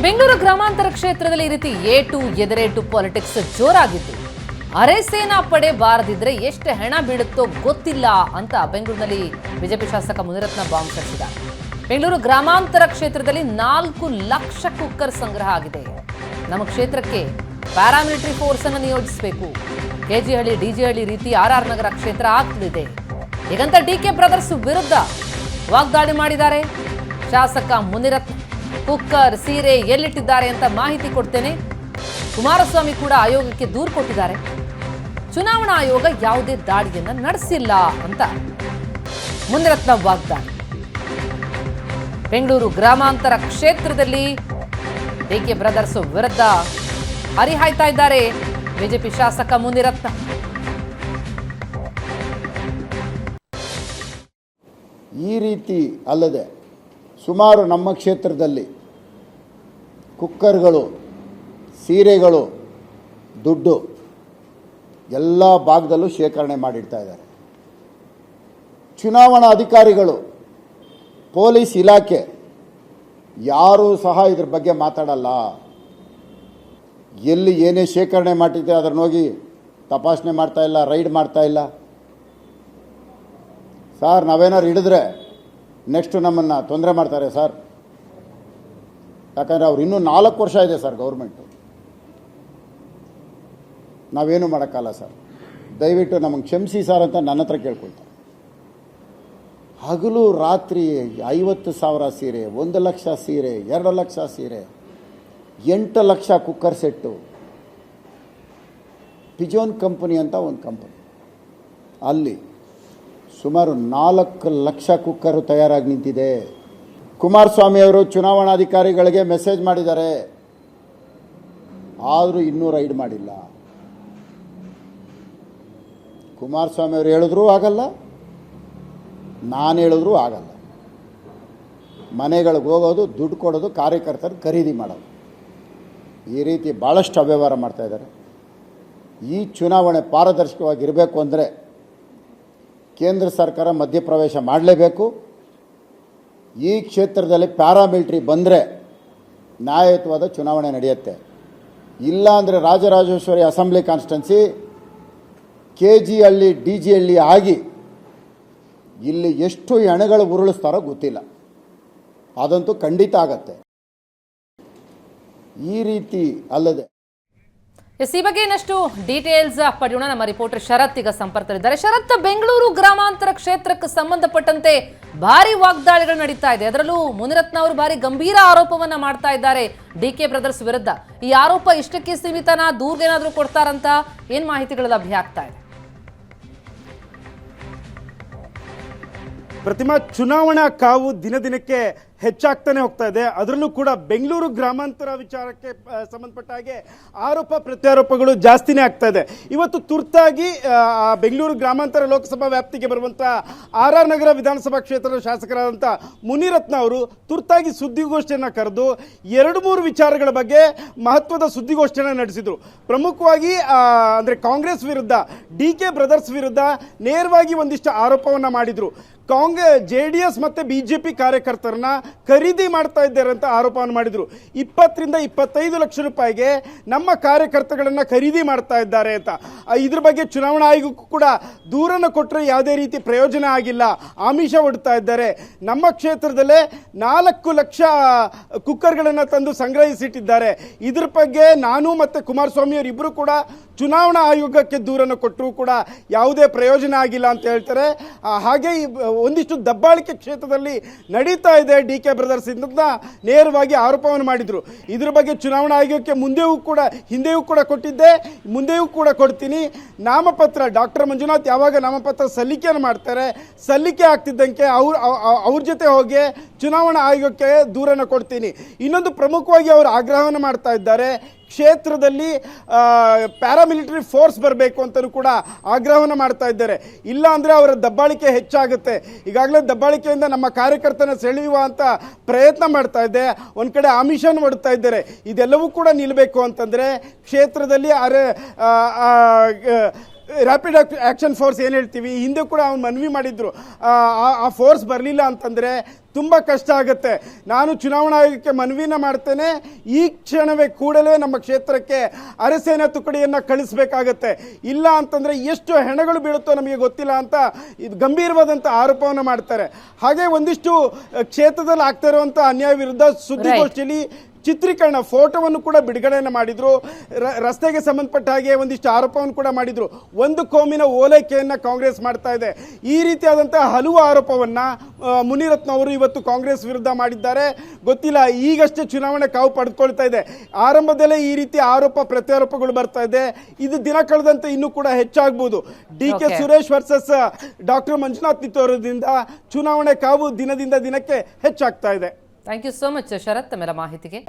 ಬೆಂಗಳೂರು ಗ್ರಾಮಾಂತರ ಕ್ಷೇತ್ರದಲ್ಲಿ ಈ ರೀತಿ ಏಟು ಎದರೇಟು ಪಾಲಿಟಿಕ್ಸ್ ಜೋರಾಗಿತ್ತು. ಅರೆ ಸೇನಾ ಪಡೆ ಬಾರದಿದ್ರೆ ಎಷ್ಟು ಹೆಣ ಬೀಳುತ್ತೋ ಗೊತ್ತಿಲ್ಲ ಅಂತ ಬೆಂಗಳೂರಿನಲ್ಲಿ ಬಿಜೆಪಿ ಶಾಸಕ ಮುನಿರತ್ನ ಬಾಂಬ್ ಸಿಡಿಸಿದ್ದಾರೆ. ಬೆಂಗಳೂರು ಗ್ರಾಮಾಂತರ ಕ್ಷೇತ್ರದಲ್ಲಿ 4 ಲಕ್ಷ ಕುಕ್ಕರ್ ಸಂಗ್ರಹ ಆಗಿದೆ. ನಮ್ಮ ಕ್ಷೇತ್ರಕ್ಕೆ ಪ್ಯಾರಾಮಿಲಿಟರಿ ಫೋರ್ಸ್ ಅನ್ನು ನಿಯೋಜಿಸಬೇಕು. ಕೆಜಿಹಳ್ಳಿ ಡಿಜಿಹಳ್ಳಿ ರೀತಿ ಆರ್ಆರ್ ನಗರ ಕ್ಷೇತ್ರ ಆಗ್ತಿದೆ. ಹೀಗಂತ ಡಿಕೆ ಬ್ರದರ್ಸ್ ವಿರುದ್ಧ ವಾಗ್ದಾಳಿ ಮಾಡಿದ್ದಾರೆ ಶಾಸಕ ಮುನಿರತ್ನ. ಕುಕ್ಕರ್ ಸೀರೆ ಎಲ್ಲಿಟ್ಟಿದ್ದಾರೆ ಅಂತ ಮಾಹಿತಿ ಕೊಡ್ತೇನೆ. ಕುಮಾರಸ್ವಾಮಿ ಕೂಡ ಆಯೋಗಕ್ಕೆ ದೂರು ಕೊಟ್ಟಿದ್ದಾರೆ. ಚುನಾವಣಾ ಆಯೋಗ ಯಾವುದೇ ದಾಳಿಯನ್ನ ನಡೆಸಿಲ್ಲ ಅಂತ ಮುನಿರತ್ನ ವಾಗ್ದಾಳಿ. ಬೆಂಗಳೂರು ಗ್ರಾಮಾಂತರ ಕ್ಷೇತ್ರದಲ್ಲಿ ಡಿಕೆ ಬ್ರದರ್ಸ್ ವಿರುದ್ಧ ಹರಿಹಾಯ್ತಾ ಇದ್ದಾರೆ ಬಿಜೆಪಿ ಶಾಸಕ ಮುನಿರತ್ನ. ಈ ರೀತಿ ಅಲ್ಲದೆ ಸುಮಾರು ನಮ್ಮ ಕ್ಷೇತ್ರದಲ್ಲಿ ಕುಕ್ಕರ್ಗಳು, ಸೀರೆಗಳು, ದುಡ್ಡು ಎಲ್ಲ ಭಾಗದಲ್ಲೂ ಶೇಖರಣೆ ಮಾಡಿಡ್ತಾ ಇದ್ದಾರೆ. ಚುನಾವಣಾ ಅಧಿಕಾರಿಗಳು, ಪೊಲೀಸ್ ಇಲಾಖೆ ಯಾರೂ ಸಹ ಇದ್ರ ಬಗ್ಗೆ ಮಾತಾಡಲ್ಲ. ಎಲ್ಲಿ ಏನೇ ಶೇಖರಣೆ ಮಾಡಿದೆ ಅದನ್ನು ಹೋಗಿ ತಪಾಸಣೆ ಮಾಡ್ತಾ ಇಲ್ಲ, ರೈಡ್ ಮಾಡ್ತಾ ಇಲ್ಲ. ಸರ್, ನಾವೇನಾದ್ರು ಹಿಡಿದ್ರೆ ನೆಕ್ಸ್ಟ್ ನಮ್ಮನ್ನು ತೊಂದರೆ ಮಾಡ್ತಾರೆ ಸರ್. ಯಾಕಂದರೆ ಅವ್ರು ಇನ್ನೂ 4 ವರ್ಷ ಇದೆ ಸರ್ ಗೌರ್ಮೆಂಟು. ನಾವೇನು ಮಾಡೋಕ್ಕಲ್ಲ ಸರ್. ದಯವಿಟ್ಟು ನಮಗೆ ಕ್ಷಮಿಸಿ ಸರ್ ಅಂತ ನನ್ನ ಹತ್ರ ಕೇಳ್ಕೊಳ್ತಾರೆ. ಹಗಲು ರಾತ್ರಿ 50,000 ಸೀರೆ, 1 ಲಕ್ಷ ಸೀರೆ, 2 ಲಕ್ಷ ಸೀರೆ, 8 ಲಕ್ಷ ಕುಕ್ಕರ್ ಸೆಟ್ಟು. ಪಿಜೋನ್ ಕಂಪನಿ ಅಂತ ಒಂದು ಕಂಪನಿ, ಅಲ್ಲಿ ಸುಮಾರು 4 ಲಕ್ಷ ಕುಕ್ಕರು ತಯಾರಾಗಿ ನಿಂತಿದೆ. ಕುಮಾರಸ್ವಾಮಿ ಅವರು ಚುನಾವಣಾಧಿಕಾರಿಗಳಿಗೆ ಮೆಸೇಜ್ ಮಾಡಿದ್ದಾರೆ, ಆದರೂ ಇನ್ನೂ ರೈಡ್ ಮಾಡಿಲ್ಲ. ಕುಮಾರಸ್ವಾಮಿ ಅವರು ಹೇಳಿದ್ರೂ ಆಗಲ್ಲ, ನಾನು ಹೇಳಿದ್ರೂ ಆಗಲ್ಲ. ಮನೆಗಳಿಗೆ ಹೋಗೋದು, ದುಡ್ಡು ಕೊಡೋದು, ಕಾರ್ಯಕರ್ತರು ಖರೀದಿ ಮಾಡೋದು, ಈ ರೀತಿ ಭಾಳಷ್ಟು ಅವ್ಯವಹಾರ ಮಾಡ್ತಾಯಿದ್ದಾರೆ. ಈ ಚುನಾವಣೆ ಪಾರದರ್ಶಕವಾಗಿರಬೇಕು ಅಂದರೆ ಕೇಂದ್ರ ಸರ್ಕಾರ ಮಧ್ಯಪ್ರವೇಶ ಮಾಡಲೇಬೇಕು. ಈ ಕ್ಷೇತ್ರದಲ್ಲಿ ಪ್ಯಾರಾಮಿಲಿಟರಿ ಬಂದರೆ ನ್ಯಾಯಯುತವಾದ ಚುನಾವಣೆ ನಡೆಯುತ್ತೆ. ಇಲ್ಲ ಅಂದರೆ ರಾಜರಾಜೇಶ್ವರಿ ಅಸೆಂಬ್ಲಿ ಕಾನ್ಸ್ಟಿಟ್ಯೂನ್ಸಿ ಕೆಜಿಹಳ್ಳಿ ಡಿಜಿಹಳ್ಳಿ ಆಗಿ ಇಲ್ಲಿ ಎಷ್ಟು ಹೆಣಗಳು ಉರುಳಿಸ್ತಾರೋ ಗೊತ್ತಿಲ್ಲ. ಅದಂತೂ ಖಂಡಿತ ಆಗತ್ತೆ. ಈ ರೀತಿ ಅಲ್ಲದೆ ಈ ಬಗ್ಗೆ ಇನ್ನಷ್ಟು ಡೀಟೇಲ್ಸ್ ಪಡೆಯೋಣ. ನಮ್ಮ ರಿಪೋರ್ಟರ್ ಶರತ್ ಈಗ ಸಂಪರ್ಕದಲ್ಲಿದ್ದಾರೆ. ಶರತ್, ಬೆಂಗಳೂರು ಗ್ರಾಮಾಂತರ ಕ್ಷೇತ್ರಕ್ಕೆ ಸಂಬಂಧಪಟ್ಟಂತೆ ಭಾರಿ ವಾಗ್ದಾಳಿಗಳು ನಡೀತಾ ಇದೆ. ಅದರಲ್ಲೂ ಮುನಿರತ್ನ ಅವರು ಭಾರಿ ಗಂಭೀರ ಆರೋಪವನ್ನ ಮಾಡ್ತಾ ಇದ್ದಾರೆ ಡಿಕೆ ಬ್ರದರ್ಸ್ ವಿರುದ್ಧ. ಈ ಆರೋಪ ಇಷ್ಟಕ್ಕೆ ಸೀಮಿತನ, ದೂರ್ಗೇನಾದ್ರೂ ಕೊಡ್ತಾರಂತ ಏನ್ ಮಾಹಿತಿಗಳು ಲಭ್ಯ ಆಗ್ತಾ ಇದೆ? ಪ್ರತಿಮಾ, ಚುನಾವಣಾ ಕಾವು ದಿನ ದಿನಕ್ಕೆ ಹೆಚ್ಚಾಗ್ತಾನೆ ಹೋಗ್ತಾ ಇದೆ. ಅದರಲ್ಲೂ ಕೂಡ ಬೆಂಗಳೂರು ಗ್ರಾಮಾಂತರ ವಿಚಾರಕ್ಕೆ ಸಂಬಂಧಪಟ್ಟ ಹಾಗೆ ಆರೋಪ ಪ್ರತ್ಯಾರೋಪಗಳು ಜಾಸ್ತಿನೇ ಆಗ್ತಾ ಇದೆ. ಇವತ್ತು ತುರ್ತಾಗಿ ಬೆಂಗಳೂರು ಗ್ರಾಮಾಂತರ ಲೋಕಸಭಾ ವ್ಯಾಪ್ತಿಗೆ ಬರುವಂಥ ಆರ್ಆರ್ ನಗರ ವಿಧಾನಸಭಾ ಕ್ಷೇತ್ರದ ಶಾಸಕರಾದಂಥ ಮುನಿರತ್ನ ಅವರು ತುರ್ತಾಗಿ ಸುದ್ದಿಗೋಷ್ಠಿಯನ್ನು ಕರೆದು 2-3 ವಿಚಾರಗಳ ಬಗ್ಗೆ ಮಹತ್ವದ ಸುದ್ದಿಗೋಷ್ಠಿಯನ್ನು ನಡೆಸಿದರು. ಪ್ರಮುಖವಾಗಿ ಅಂದರೆ ಕಾಂಗ್ರೆಸ್ ವಿರುದ್ಧ, ಡಿಕೆ ಬ್ರದರ್ಸ್ ವಿರುದ್ಧ ನೇರವಾಗಿ ಒಂದಿಷ್ಟು ಆರೋಪವನ್ನು ಮಾಡಿದರು. JDS ಮತ್ತು BJP ಕಾರ್ಯಕರ್ತರನ್ನ ಖರೀದಿ ಮಾಡ್ತಾ ಇದ್ದಾರೆ ಅಂತ ಆರೋಪವನ್ನು ಮಾಡಿದರು. 20 ರಿಂದ 25 ಲಕ್ಷ ರೂಪಾಯಿಗೆ ನಮ್ಮ ಕಾರ್ಯಕರ್ತಗಳನ್ನು ಖರೀದಿ ಮಾಡ್ತಾ ಇದ್ದಾರೆ ಅಂತ. ಇದ್ರ ಬಗ್ಗೆ ಚುನಾವಣಾ ಆಯೋಗಕ್ಕೂ ಕೂಡ ದೂರನ್ನು ಕೊಟ್ಟರೆ ಯಾವುದೇ ರೀತಿ ಪ್ರಯೋಜನ ಆಗಿಲ್ಲ, ಆಮಿಷ ಒಡ್ತಾ ಇದ್ದಾರೆ. ನಮ್ಮ ಕ್ಷೇತ್ರದಲ್ಲೇ 4 ಲಕ್ಷ ಕುಕ್ಕರ್ಗಳನ್ನು ತಂದು ಸಂಗ್ರಹಿಸಿಟ್ಟಿದ್ದಾರೆ. ಇದ್ರ ಬಗ್ಗೆ ನಾನು ಮತ್ತು ಕುಮಾರಸ್ವಾಮಿ ಅವರಿಬ್ಬರು ಕೂಡ ಚುನಾವಣಾ ಆಯೋಗಕ್ಕೆ ದೂರನ್ನು ಕೊಟ್ಟರೂ ಕೂಡ ಯಾವುದೇ ಪ್ರಯೋಜನ ಆಗಿಲ್ಲ ಅಂತ ಹೇಳ್ತಾರೆ. ಹಾಗೆ ಒಂದಿಷ್ಟು ದಬ್ಬಾಳಿಕೆ ಕ್ಷೇತ್ರದಲ್ಲಿ ನಡೀತಾ ಇದೆ ಡಿಕೆ ಬ್ರದರ್ಸ್ ಇಂದ ನೇರವಾಗಿ ಆರೋಪವನ್ನು ಮಾಡಿದರು. ಇದ್ರ ಬಗ್ಗೆ ಚುನಾವಣಾ ಆಯೋಗಕ್ಕೆ ಹಿಂದೆಯೂ ಕೂಡ ಕೊಟ್ಟಿದ್ದೆ, ಮುಂದೆಯೂ ಕೂಡ ಕೊಡ್ತೀನಿ. ನಾಮಪತ್ರ ಡಾಕ್ಟರ್ ಮಂಜುನಾಥ್ ಯಾವಾಗ ನಾಮಪತ್ರ ಸಲ್ಲಿಕೆಯನ್ನು ಮಾಡ್ತಾರೆ, ಸಲ್ಲಿಕೆ ಆಗ್ತಿದ್ದಂಗೆ ಅವ್ರ ಜೊತೆ ಹೋಗಿ ಚುನಾವಣಾ ಆಯೋಗಕ್ಕೆ ದೂರನ್ನು ಕೊಡ್ತೀನಿ. ಇನ್ನೊಂದು ಪ್ರಮುಖವಾಗಿ ಅವರು ಆಗ್ರಹವನ್ನು ಮಾಡ್ತಾ ಇದ್ದಾರೆ, ಕ್ಷೇತ್ರದಲ್ಲಿ ಪ್ಯಾರಾಮಿಲಿಟರಿ ಫೋರ್ಸ್ ಬರಬೇಕು ಅಂತಲೂ ಕೂಡ ಆಗ್ರಹವನ್ನು ಮಾಡ್ತಾ ಇದ್ದಾರೆ. ಇಲ್ಲ ಅಂದರೆ ಅವರ ದಬ್ಬಾಳಿಕೆ ಹೆಚ್ಚಾಗುತ್ತೆ. ಈಗಾಗಲೇ ದಬ್ಬಾಳಿಕೆಯಿಂದ ನಮ್ಮ ಕಾರ್ಯಕರ್ತನ ಸೆಳೆಯುವ ಅಂತ ಪ್ರಯತ್ನ ಮಾಡ್ತಾ ಇದೆ, ಒಂದು ಕಡೆ ಆಮಿಷನ್ ಮಾಡ್ತಾ ಇದ್ದಾರೆ. ಇದೆಲ್ಲವೂ ಕೂಡ ನಿಲ್ಲಬೇಕು ಅಂತಂದರೆ ಕ್ಷೇತ್ರದಲ್ಲಿ ರ್ಯಾಪಿಡ್ ಆ್ಯಕ್ಷನ್ ಫೋರ್ಸ್ ಏನು ಹೇಳ್ತೀವಿ, ಹಿಂದೆ ಕೂಡ ಅವ್ನು ಮನವಿ ಮಾಡಿದ್ರು, ಆ ಫೋರ್ಸ್ ಬರಲಿಲ್ಲ ಅಂತಂದರೆ ತುಂಬ ಕಷ್ಟ ಆಗುತ್ತೆ. ನಾನು ಚುನಾವಣಾ ಆಯೋಗಕ್ಕೆ ಮನವಿನ ಮಾಡ್ತೇನೆ, ಈ ಕ್ಷಣವೇ ಕೂಡಲೇ ನಮ್ಮ ಕ್ಷೇತ್ರಕ್ಕೆ ಅರೆಸೇನಾ ತುಕಡಿಯನ್ನು ಕಳಿಸಬೇಕಾಗತ್ತೆ, ಇಲ್ಲ ಅಂತಂದರೆ ಎಷ್ಟು ಹೆಣಗಳು ಬೀಳುತ್ತೋ ನಮಗೆ ಗೊತ್ತಿಲ್ಲ ಅಂತ ಇದು ಗಂಭೀರವಾದಂಥ ಆರೋಪವನ್ನು ಮಾಡ್ತಾರೆ. ಹಾಗೆ ಒಂದಿಷ್ಟು ಕ್ಷೇತ್ರದಲ್ಲಿ ಆಗ್ತಾ ಇರುವಂಥ ಅನ್ಯಾಯ ವಿರುದ್ಧ ಸುದ್ದಿಗೋಷ್ಠಿಯಲ್ಲಿ ಚಿತ್ರೀಕರಣ ಫೋಟೋವನ್ನು ಕೂಡ ಬಿಡುಗಡೆಯನ್ನು ಮಾಡಿದ್ರು. ರಸ್ತೆಗೆ ಸಂಬಂಧಪಟ್ಟ ಹಾಗೆ ಒಂದಿಷ್ಟು ಆರೋಪವನ್ನು ಕೂಡ ಮಾಡಿದ್ರು. ಒಂದು ಕೋಮಿನ ಓಲೈಕೆಯನ್ನು ಕಾಂಗ್ರೆಸ್ ಮಾಡ್ತಾ ಇದೆ. ಈ ರೀತಿಯಾದಂತಹ ಹಲವು ಆರೋಪವನ್ನು ಮುನಿರತ್ನ ಅವರು ಇವತ್ತು ಕಾಂಗ್ರೆಸ್ ವಿರುದ್ಧ ಮಾಡಿದ್ದಾರೆ. ಗೊತ್ತಿಲ್ಲ, ಈಗಷ್ಟೇ ಚುನಾವಣೆ ಕಾವು ಪಡೆದುಕೊಳ್ತಾ ಇದೆ. ಆರಂಭದಲ್ಲೇ ಈ ರೀತಿ ಆರೋಪ ಪ್ರತ್ಯಾರೋಪಗಳು ಬರ್ತಾ ಇದೆ. ಇದು ದಿನ ಕಳೆದಂತೆ ಇನ್ನೂ ಕೂಡ ಹೆಚ್ಚಾಗಬಹುದು. ಡಿ.ಕೆ. ಸುರೇಶ್ ವರ್ಸಸ್ ಡಾಕ್ಟರ್ ಮಂಜುನಾಥ್ ನಿತ್ತೋರದಿಂದ ಚುನಾವಣೆ ಕಾವು ದಿನದಿಂದ ದಿನಕ್ಕೆ ಹೆಚ್ಚಾಗ್ತಾ ಇದೆ. ಥ್ಯಾಂಕ್ ಯು ಸೋ ಮಚ್ ಶರತ್ ತಮ್ಮೆಲ್ಲ ಮಾಹಿತಿಗೆ.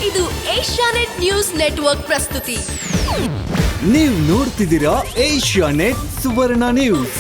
ಇದು ಏಷ್ಯಾನೆಟ್ ನ್ಯೂಸ್ ನೆಟ್ವರ್ಕ್ ಪ್ರಸ್ತುತಿ. ನೀವು ನೋಡ್ತಿದ್ದೀರಾ ಏಷ್ಯಾನೆಟ್ ಸುವರ್ಣ ನ್ಯೂಸ್.